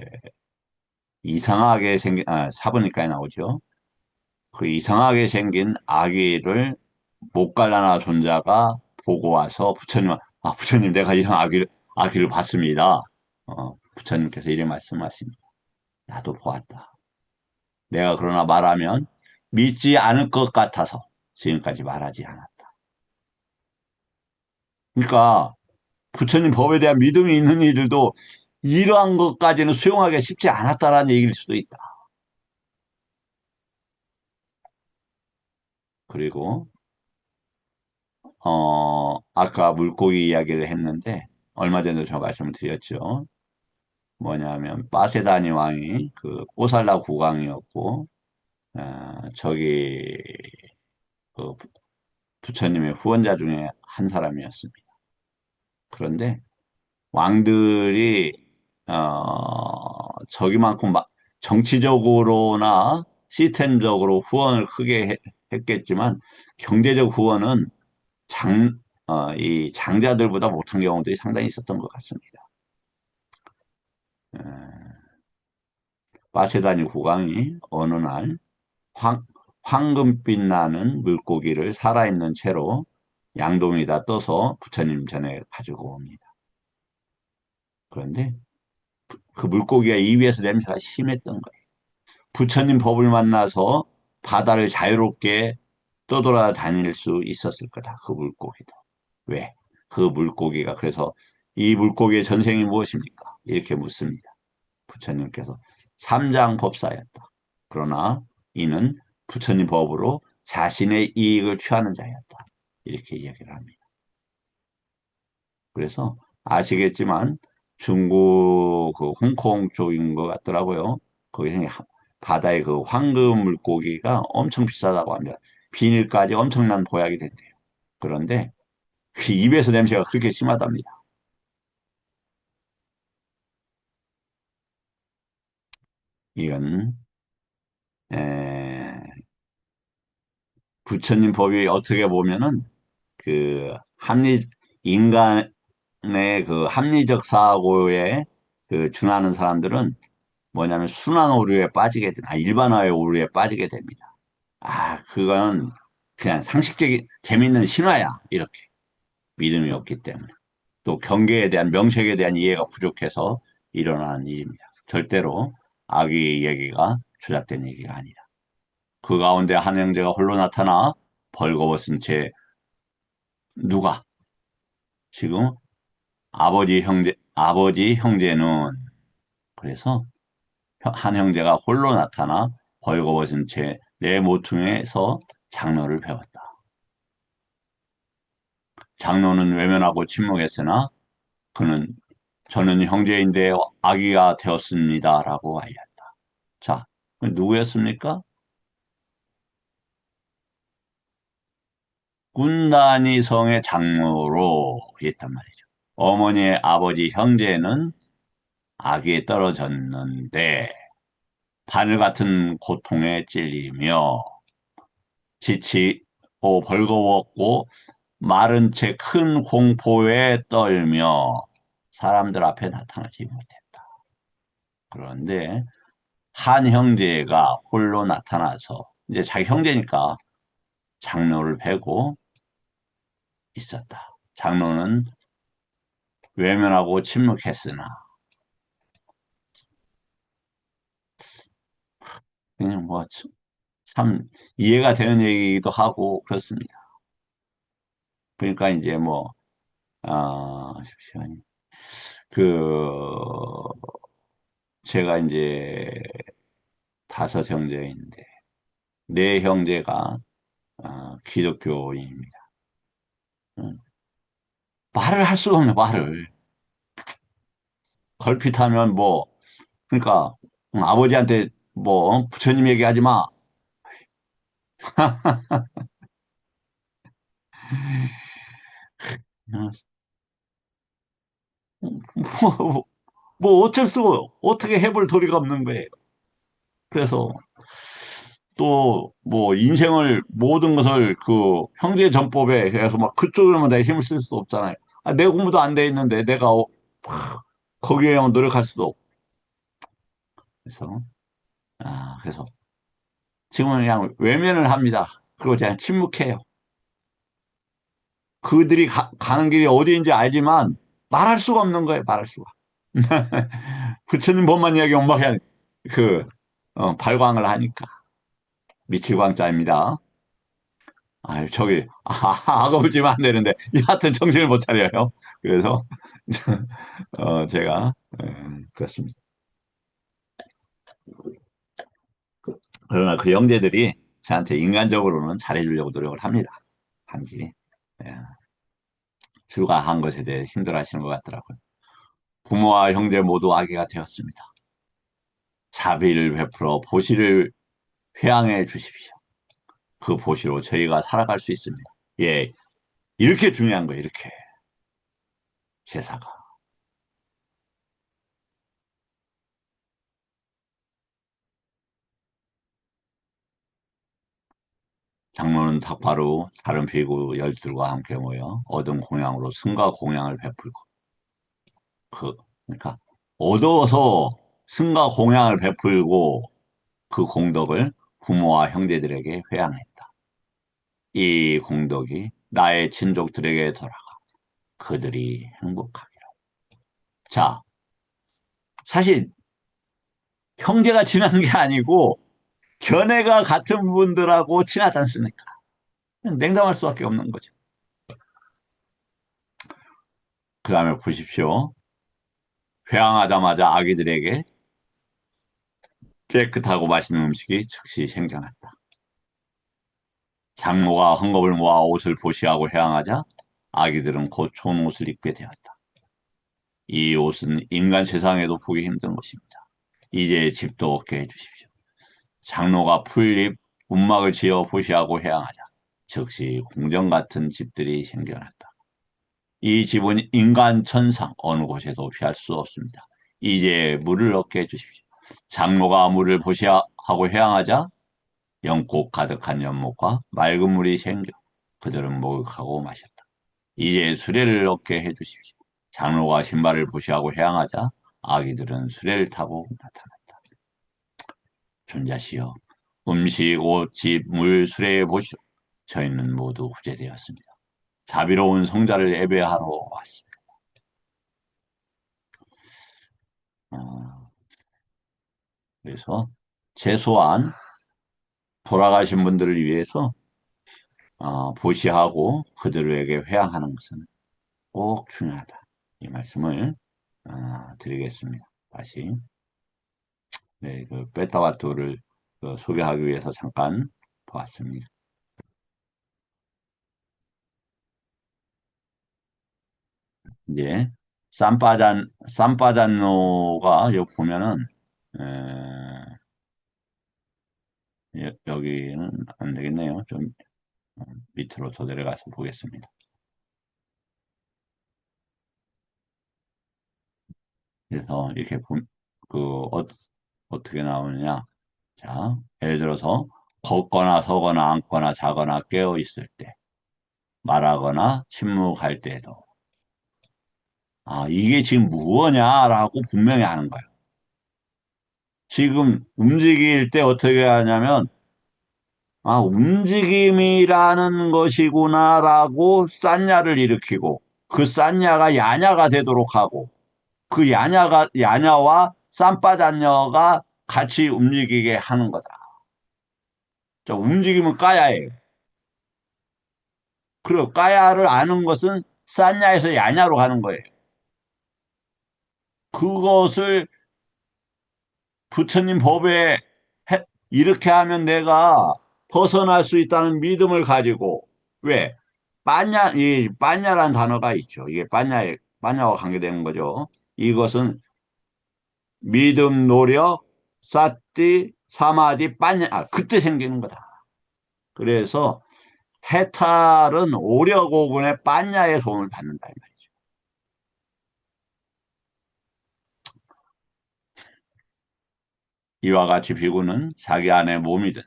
A: 이상하게 생긴, 사부니까에 나오죠. 그 이상하게 생긴 아기를 목갈라나 존자가 보고 와서 부처님, 내가 이런 아기를 봤습니다. 부처님께서 이렇게 말씀하십니다. 나도 보았다. 내가 그러나 말하면 믿지 않을 것 같아서 지금까지 말하지 않았다. 그러니까 부처님 법에 대한 믿음이 있는 이들도 이러한 것까지는 수용하기가 쉽지 않았다라는 얘기일 수도 있다. 그리고 아까 물고기 이야기를 했는데 얼마 전에 제가 말씀을 드렸죠. 뭐냐면 빠세다니 왕이 그 꼬살라 국왕이었고 저기 그 부처님의 후원자 중에 한 사람이었습니다. 그런데 왕들이 저기만큼 정치적으로나 시스템적으로 후원을 크게 했겠지만 경제적 후원은 이 장자들보다 못한 경우들이 상당히 있었던 것 같습니다. 마세다니 국왕이 어느 날 황금빛 나는 물고기를 살아있는 채로 양동이다 떠서 부처님 전에 가지고 옵니다. 그런데 그 물고기가 입에서 냄새가 심했던 거예요. 부처님 법을 만나서 바다를 자유롭게 떠돌아다닐 수 있었을 거다. 그 물고기도. 왜? 그 물고기가 그래서 이 물고기의 전생이 무엇입니까? 이렇게 묻습니다. 부처님께서 삼장법사였다. 그러나 이는 부처님 법으로 자신의 이익을 취하는 자였다. 이렇게 이야기를 합니다. 그래서 아시겠지만 중국 그 홍콩 쪽인 것 같더라고요. 거기서 바다의 그 황금 물고기가 엄청 비싸다고 합니다. 비닐까지 엄청난 보약이 된대요. 그런데 그 입에서 냄새가 그렇게 심하답니다. 이건 부처님 법이 어떻게 보면은 그 인간의 그 합리적 사고에 준하는 사람들은 뭐냐면 순환 오류에 빠지게 일반화의 오류에 빠지게 됩니다. 그건 그냥 상식적인 재밌는 신화야. 이렇게 믿음이 없기 때문에. 또 경계에 대한 명색에 대한 이해가 부족해서 일어나는 일입니다. 절대로 악의 얘기가 조작된 얘기가 아니다. 그 가운데 한 형제가 홀로 나타나 벌거벗은 채 누가? 지금 아버지 형제는 그래서 한 형제가 홀로 나타나 벌거벗은 채 내 모퉁이에서 장로를 배웠다. 장로는 외면하고 침묵했으나 저는 형제인데 아기가 되었습니다라고 알렸다. 자, 누구였습니까? 군단이 성의 장로로 했단 말이죠. 어머니의 아버지 형제는 아기에 떨어졌는데 바늘 같은 고통에 찔리며 지치고 벌거웠고 마른 채 큰 공포에 떨며 사람들 앞에 나타나지 못했다. 그런데 한 형제가 홀로 나타나서 이제 자기 형제니까 장로를 베고 있었다. 장로는 외면하고 침묵했으나 그냥 뭐 참 이해가 되는 얘기도 하고 그렇습니다. 그러니까 이제 뭐 잠시만요. 그 제가 이제 다섯 형제인데 네 형제가 기독교인입니다. 음, 말을 할 수가 없네, 말을. 걸핏하면 뭐 그러니까 아버지한테 뭐 부처님 얘기하지 마. 뭐, 뭐 어쩔 수 어떻게 해볼 도리가 없는 거예요. 그래서 또 뭐 인생을 모든 것을 그 형제 전법에 해서 막 그쪽으로만 내가 힘을 쓸 수도 없잖아요. 내 공부도 안 돼 있는데 내가 거기에만 노력할 수도 없고. 그래서 그래서 지금은 그냥 외면을 합니다. 그리고 그냥 침묵해요. 그들이 가는 길이 어디인지 알지만 말할 수가 없는 거예요. 말할 수가. 부처님 법만 이야기하면 막 그냥 그 발광을 하니까 미칠광자입니다. 저기 악어붙이면 안 되는데 여하튼 정신을 못 차려요. 그래서 제가 그렇습니다. 그러나 그 형제들이 저한테 인간적으로는 잘해주려고 노력을 합니다. 단지 예, 불가한 것에 대해 힘들어하시는 것 같더라고요. 부모와 형제 모두 아기가 되었습니다. 자비를 베풀어 보시를 회양해 주십시오. 그 보시로 저희가 살아갈 수 있습니다. 예, 이렇게 중요한 거예요. 이렇게 제사가. 장로는 닭바로 다른 비구 열둘과 함께 모여 얻은 공양으로 승가 공양을 베풀고 그러니까 얻어서 승가 공양을 베풀고 그 공덕을 부모와 형제들에게 회양했다. 이 공덕이 나의 친족들에게 돌아가 그들이 행복하기를. 자, 사실 형제가 친한 게 아니고 견해가 같은 분들하고 친하지 않습니까? 냉담할 수밖에 없는 거죠. 그 다음에 보십시오. 회항하자마자 아기들에게 깨끗하고 맛있는 음식이 즉시 생겨났다. 장모가 헝겊을 모아 옷을 보시하고 회항하자 아기들은 곧 좋은 옷을 입게 되었다. 이 옷은 인간 세상에도 보기 힘든 것입니다. 이제 집도 얻게 해주십시오. 장로가 풀잎 움막을 지어 보시하고 회항하자 즉시 궁전 같은 집들이 생겨났다. 이 집은 인간 천상 어느 곳에도 피할 수 없습니다. 이제 물을 얻게 해주십시오. 장로가 물을 보시하고 회항하자 연꽃 가득한 연못과 맑은 물이 생겨 그들은 목욕하고 마셨다. 이제 수레를 얻게 해주십시오. 장로가 신발을 보시하고 회항하자 아기들은 수레를 타고 나타났다. 존자시여 음식, 옷, 집, 물, 수레에 보시오. 저희는 모두 후제되었습니다. 자비로운 성자를 예배하러 왔습니다. 어, 그래서 최소한 돌아가신 분들을 위해서 보시하고 그들에게 회항하는 것은 꼭 중요하다. 이 말씀을 드리겠습니다. 다시 네, 그 베타와토를 소개하기 위해서 잠깐 보았습니다. 이제 산파잔노가 여기 보면은 여기는 안 되겠네요. 좀 밑으로 더 내려가서 보겠습니다. 그래서 이렇게 그 어떻게 나오느냐? 자, 예를 들어서 걷거나 서거나 앉거나 자거나 깨어 있을 때, 말하거나 침묵할 때도 이게 지금 무엇냐라고 분명히 하는 거예요. 지금 움직일 때 어떻게 하냐면 움직임이라는 것이구나라고 싼냐를 일으키고 그 싼냐가 야냐가 되도록 하고 그 야냐와 쌈바잔녀가 같이 움직이게 하는 거다. 자, 움직임은 까야예요. 그리고 까야를 아는 것은 싼냐에서 야냐로 가는 거예요. 그것을 부처님 법에 이렇게 하면 내가 벗어날 수 있다는 믿음을 가지고 왜? 이 빠냐라는 단어가 있죠. 이게 빠냐와 관계되는 거죠. 이것은 믿음, 노력, 사띠, 사마디, 빠냐, 그때 생기는 거다. 그래서 해탈은 오려고군의 빠냐의 도움을 받는다 이 말이죠. 이와 같이 비구는 자기 안의 몸이든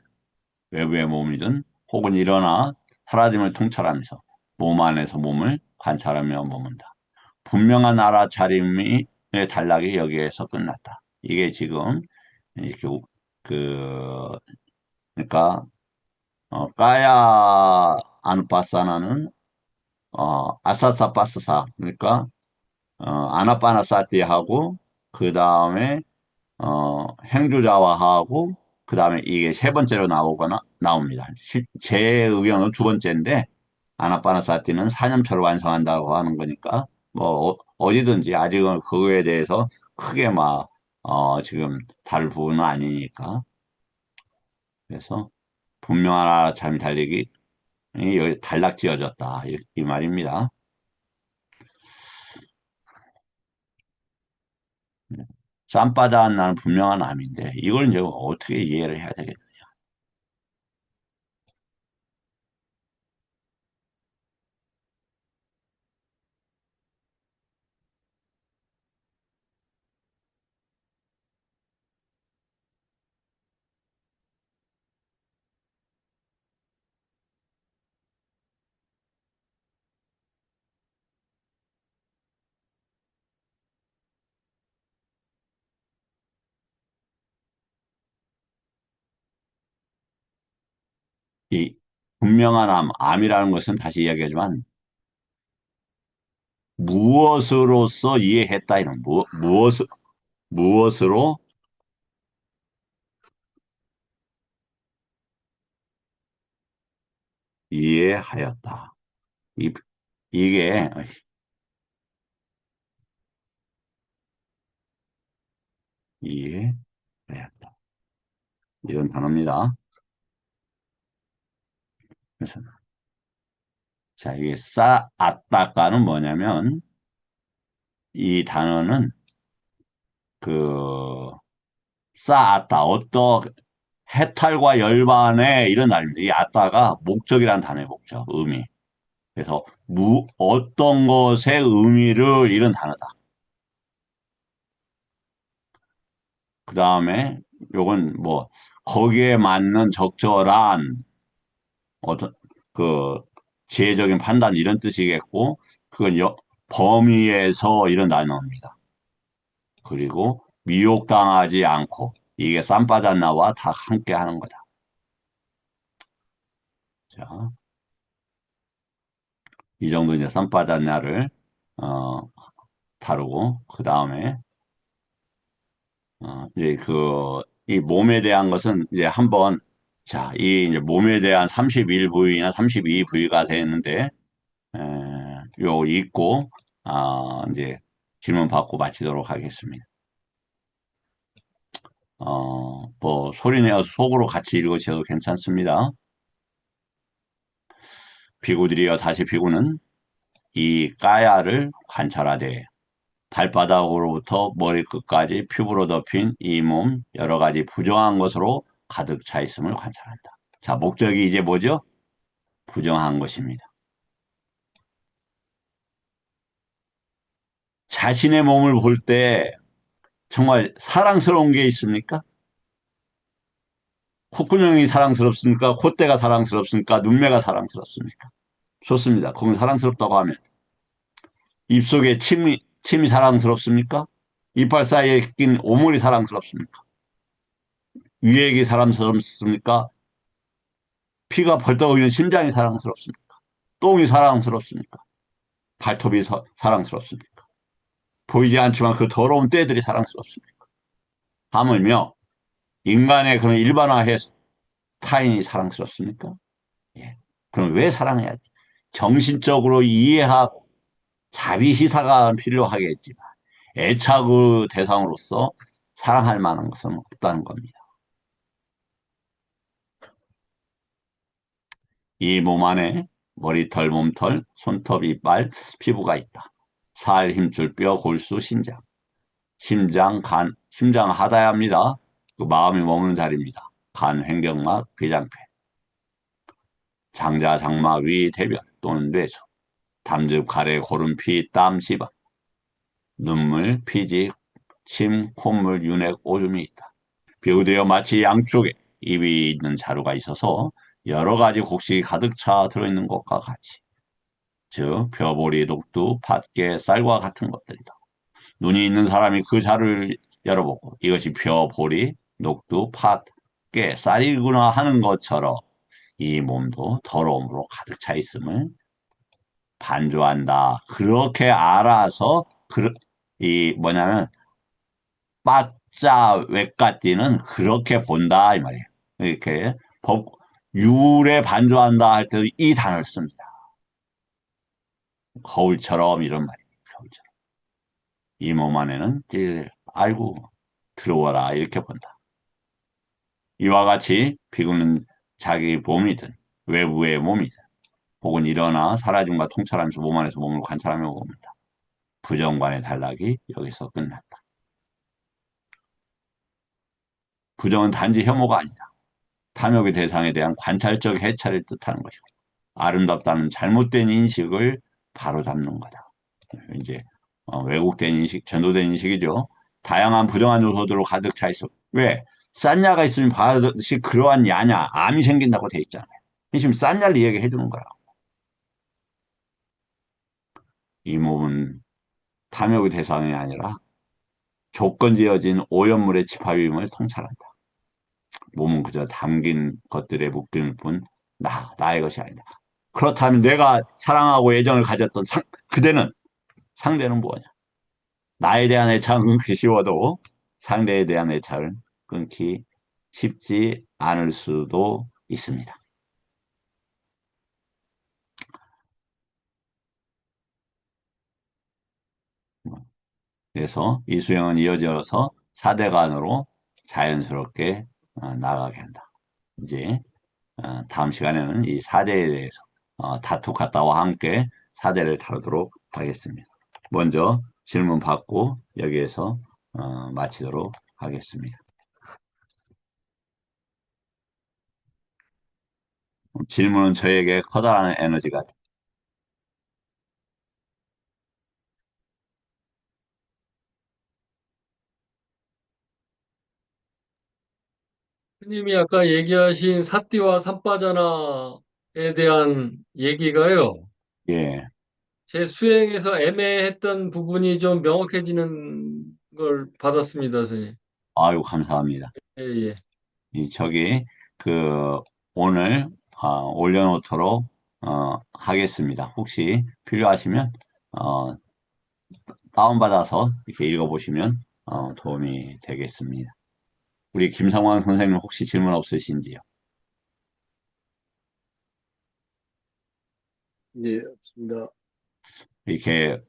A: 외부의 몸이든 혹은 일어나 사라짐을 통찰하면서 몸 안에서 몸을 관찰하며 머문다. 분명한 알아차림의 단락이 여기에서 끝났다. 이게 지금 이렇게 그 그러니까 까야 아누파사나는 아사사파스사 그러니까 아나파나사티하고 그 다음에 행주자와하고 그 다음에 이게 세 번째로 나옵니다. 제 의견은 두 번째인데 아나파나사티는 사념처럼 완성한다고 하는 거니까 뭐 어디든지 아직은 그거에 대해서 크게 막 지금 다룰 부분은 아니니까 그래서 분명한 알아차림 달리기 여기 단락지어졌다 이 말입니다. 쌈바다한 나는 분명한 암인데 이걸 이제 어떻게 이해를 해야 되겠냐. 이 분명한 암이라는 것은 다시 이야기하지만 무엇으로서 이해했다 이런 무엇으로 이해하였다. 이, 이게 이해하였다. 이런 단어입니다. 그래서 자, 이게 싸았다가는 뭐냐면 이 단어는 그 쌓았다. 해탈과 열반의 이런 날입니다. 이 아따가 목적이라는 단어의 목적, 의미. 그래서 어떤 것의 의미를 이런 단어다. 그 다음에 요건 뭐 거기에 맞는 적절한 어떤 그 지혜적인 판단 이런 뜻이겠고 그건 범위에서 이런 단어입니다. 그리고 미혹당하지 않고 이게 쌈바단나와 다 함께 하는 거다. 자, 이 정도 이제 쌈바단나를 어, 다루고 그 다음에 이제 이 몸에 대한 것은 이제 한번 자, 이 이제 몸에 대한 31부위나 32부위가 되는데, 요 읽고, 이제 질문 받고 마치도록 하겠습니다. 뭐, 소리내어 속으로 같이 읽으셔도 괜찮습니다. 비구들이여 다시 비구는 이 까야를 관찰하되 발바닥으로부터 머리끝까지 피부로 덮인 이 몸 여러 가지 부정한 것으로 가득 차 있음을 관찰한다. 자, 목적이 이제 뭐죠? 부정한 것입니다. 자신의 몸을 볼 때 정말 사랑스러운 게 있습니까? 콧구멍이 사랑스럽습니까? 콧대가 사랑스럽습니까? 눈매가 사랑스럽습니까? 좋습니다. 그건 사랑스럽다고 하면 입속에 침이 사랑스럽습니까? 이빨 사이에 낀 오물이 사랑스럽습니까? 위액이 사랑스럽습니까? 피가 벌떡 오르는 심장이 사랑스럽습니까? 똥이 사랑스럽습니까? 발톱이 사랑스럽습니까? 보이지 않지만 그 더러운 때들이 사랑스럽습니까? 하물며 인간의 그런 일반화해서 타인이 사랑스럽습니까? 예. 그럼 왜 사랑해야지? 정신적으로 이해하고 자비희사가 필요하겠지만 애착의 대상으로서 사랑할 만한 것은 없다는 겁니다. 이 몸 안에 머리털, 몸털, 손톱, 이빨, 피부가 있다. 살, 힘줄, 뼈, 골수, 신장. 심장, 간, 심장 하다야 합니다. 그 마음이 머무는 자리입니다. 간, 횡격막, 췌장폐. 장자, 장막, 위, 대변 또는 뇌수. 담즙, 가래, 고름, 피, 땀, 지방. 눈물, 피지, 침, 콧물, 윤액, 오줌이 있다. 비우되어 마치 양쪽에 입이 있는 자루가 있어서 여러 가지 곡식이 가득 차 들어있는 것과 같이. 즉, 벼보리, 녹두, 팥게, 쌀과 같은 것들이다. 눈이 있는 사람이 그 자루를 열어보고 이것이 벼보리, 녹두, 팥게, 쌀이구나 하는 것처럼 이 몸도 더러움으로 가득 차 있음을 반조한다. 그렇게 알아서 이 뭐냐면 빠짜 외까띠는 그렇게 본다 이 말이에요. 이렇게 법 율에 반조한다 할 때 이 단어를 씁니다. 거울처럼 이런 말이에요. 거울처럼. 이 몸 안에는 이제 알고 들어와라 이렇게 본다. 이와 같이 비구는 자기 몸이든 외부의 몸이든 혹은 일어나 사라짐과 통찰하면서 몸 안에서 몸을 관찰하며 봅니다. 부정관의 단락이 여기서 끝났다. 부정은 단지 혐오가 아니다. 탐욕의 대상에 대한 관찰적 해찰을 뜻하는 것이고 아름답다는 잘못된 인식을 바로잡는 거다. 이제 왜곡된 인식, 전도된 인식이죠. 다양한 부정한 요소들로 가득 차 있어. 왜? 싼 야가 있으면 반드시 그러한 야냐, 암이 생긴다고 돼 있잖아요. 지금 싼 야를 이야기해 주는 거야. 이 몸은 탐욕의 대상이 아니라 조건지어진 오염물의 집합임을 통찰한다. 몸은 그저 담긴 것들의 묶임일 뿐 나의 것이 아니다. 그렇다면 내가 사랑하고 애정을 가졌던 그대는 상대는 뭐냐? 나에 대한 애착은 끊기 쉬워도 상대에 대한 애착을 끊기 쉽지 않을 수도 있습니다. 그래서 이 수행은 이어져서 4대간으로 자연스럽게 나아가게 한다. 이제 다음 시간에는 이 4대에 대해서 다투 카타와 함께 4대를 다루도록 하겠습니다. 먼저 질문 받고 여기에서 마치도록 하겠습니다. 질문은 저에게 커다란 에너지가
B: 스님이 아까 얘기하신 사띠와 삼빠자나에 대한 얘기가요.
A: 예,
B: 제 수행에서 애매했던 부분이 좀 명확해지는 걸 받았습니다, 스님.
A: 아유 감사합니다.
B: 예, 예.
A: 저기 오늘 올려놓도록 하겠습니다. 혹시 필요하시면 어, 다운받아서 이렇게 읽어보시면 도움이 되겠습니다. 우리 김성환 선생님 혹시 질문 없으신지요?
E: 예, 없습니다.
A: 이렇게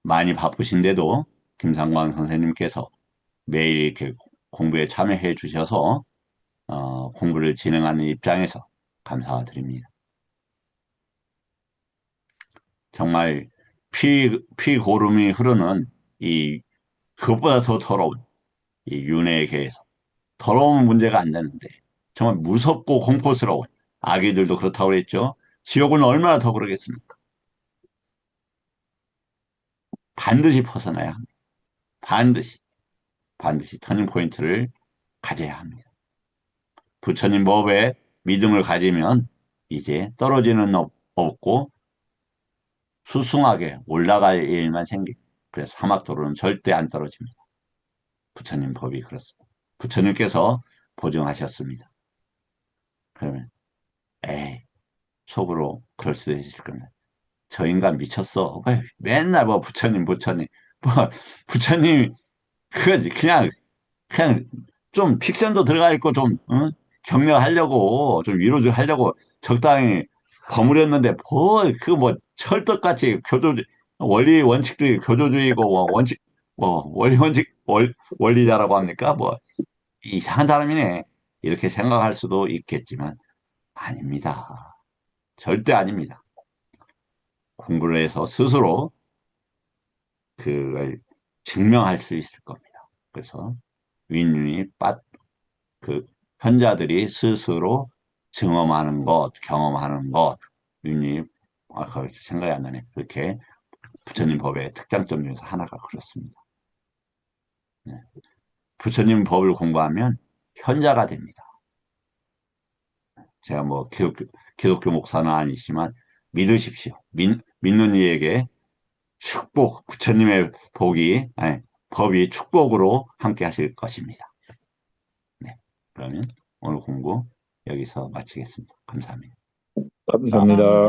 A: 많이 바쁘신데도 김상광 선생님께서 매일 이렇게 공부에 참여해 주셔서 공부를 진행하는 입장에서 감사드립니다. 정말 피고름이 흐르는 그것보다 더 더러운 이 윤회에 대해서 더러운 문제가 안 되는데 정말 무섭고 공포스러운 아기들도 그렇다고 그랬죠. 지옥은 얼마나 더 그러겠습니까? 반드시 벗어나야 합니다. 반드시 터닝 포인트를 가져야 합니다. 부처님 법에 믿음을 가지면 이제 떨어지는 없고 수승하게 올라갈 일만 생깁니다. 그래서 사막도로는 절대 안 떨어집니다. 부처님 법이 그렇습니다. 부처님께서 보증하셨습니다. 그러면 에이 속으로 그럴 수도 있을 겁니다. 저 인간 미쳤어. 왜 맨날 뭐 부처님 뭐 부처님 그거지 그냥 좀 픽션도 들어가 있고 좀 격려하려고 좀 위로 좀 하려고 적당히 버무렸는데 뭐 철떡같이 원리 원칙주의 교조주의고 뭐 원칙 뭐 원리 원칙 원리자라고 합니까? 뭐 이상한 사람이네 이렇게 생각할 수도 있겠지만 아닙니다. 절대 아닙니다. 공부를 해서 스스로 그걸 증명할 수 있을 겁니다. 그래서 윈윈이 현자들이 스스로 경험하는 것, 윈윈이 생각이 안 나네. 그렇게 부처님 법의 특장점 중에서 하나가 그렇습니다. 네. 부처님 법을 공부하면 현자가 됩니다. 제가 뭐 기독교 목사는 아니지만 믿으십시오. 믿는 이에게 부처님의 법이 축복으로 함께 하실 것입니다. 네. 그러면 오늘 공부 여기서 마치겠습니다. 감사합니다.
C: 감사합니다.